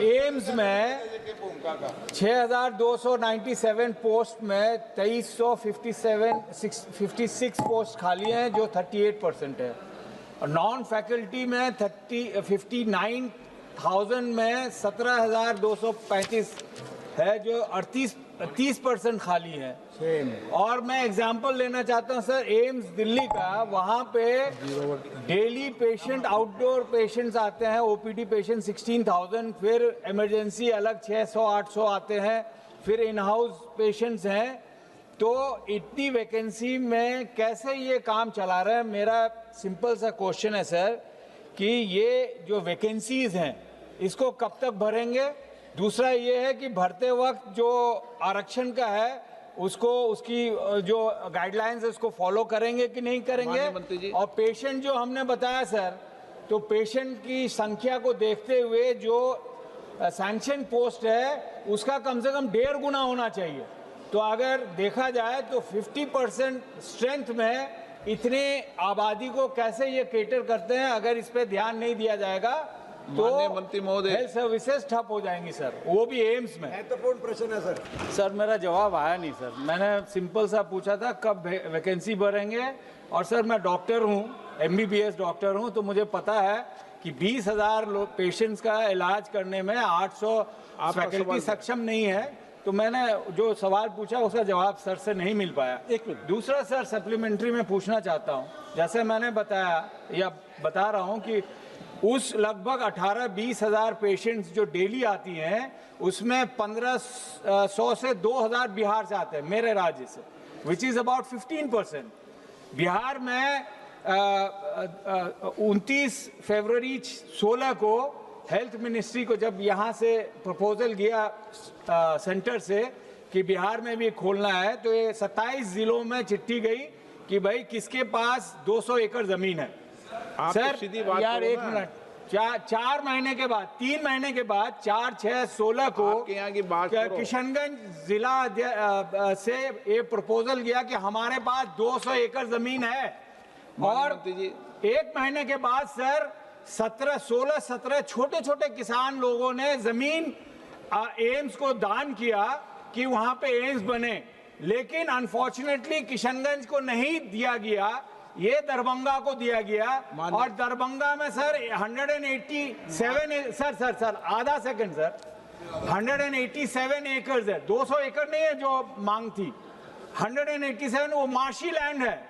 AIIMS में 6,297 post में 2356 post खाली हैं, जो 38% है। और नॉन फैकल्टी में 59,000 में 17,235 है, जो 30% खाली है। और मैं एग्जांपल लेना चाहता हूं सर, एम्स दिल्ली का, वहां पे डेली पेशेंट, आउटडोर पेशेंट्स आते हैं, ओपीडी पेशेंट 16,000, फिर इमरजेंसी अलग 600-800 आते हैं, फिर इन हाउस पेशेंट्स हैं। तो इतनी वैकेंसी में कैसे ये काम चला रहे हैं? मेरा सिंपल सा क्वेश्चन है सर कि ये जो वैकेंसीज हैं इसको कब तक भरेंगे? दूसरा ये है कि भरते वक्त जो आरक्षण का है उसको, उसकी जो गाइडलाइंस है उसको फॉलो करेंगे कि नहीं करेंगे? और पेशेंट जो हमने बताया सर, तो पेशेंट की संख्या को देखते हुए जो सैंक्शन पोस्ट है उसका कम से कम 1.5 गुना होना चाहिए। तो अगर देखा जाए तो 50% स्ट्रेंथ में इतने आबादी को कैसे ये केटर करते हैं? अगर इस पे ध्यान नहीं दिया जाएगा तो मंत्री महोदय, हेल्थ सर्विसेज ठप हो जाएंगी सर, वो भी एम्स में। महत्वपूर्ण प्रश्न है सर। सर मेरा जवाब आया नहीं सर, मैंने सिंपल सा पूछा था कब वैकेंसी भरेंगे। और सर मैं डॉक्टर हूँ, MBBS डॉक्टर हूँ, तो मुझे पता है कि 20,000 पेशेंट्स का इलाज करने में 800 फैकल्टी सक्षम नहीं है। तो मैंने जो सवाल पूछा उसका जवाब सर से नहीं मिल पाया। एक मिनट। दूसरा सर सप्लीमेंट्री में पूछना चाहता हूँ, जैसे मैंने बताया या बता रहा हूँ कि उस लगभग 18-20 हज़ार पेशेंट्स जो डेली आती हैं उसमें 1,500 से 2,000 बिहार से आते हैं, मेरे राज्य से, विच इज़ अबाउट 15%। बिहार में 29 फरवरी 16 को हेल्थ मिनिस्ट्री को जब यहाँ से प्रपोजल गया सेंटर से कि बिहार में भी खोलना है, तो ये 27 जिलों में चिट्ठी गई कि भाई किसके पास 200 एकड़ जमीन है। सर यार एक मिनट, 4 महीने के बाद, 3 महीने के बाद 4/6/16 को यहाँ की बात किशनगंज जिला से ये प्रपोजल गया कि हमारे पास 200 एकड़ जमीन है। और 1 महीने के बाद सर 16-17 छोटे छोटे किसान लोगों ने जमीन एम्स को दान किया कि वहां पे एम्स बने, लेकिन अनफॉर्चुनेटली किशनगंज को नहीं दिया गया, ये दरभंगा को दिया गया। और दरभंगा में सर 187 सर आधा सेकंड सर, 187 एकड़ है, 200 एकड़ नहीं है जो मांग थी, 187 वो मार्शी लैंड है,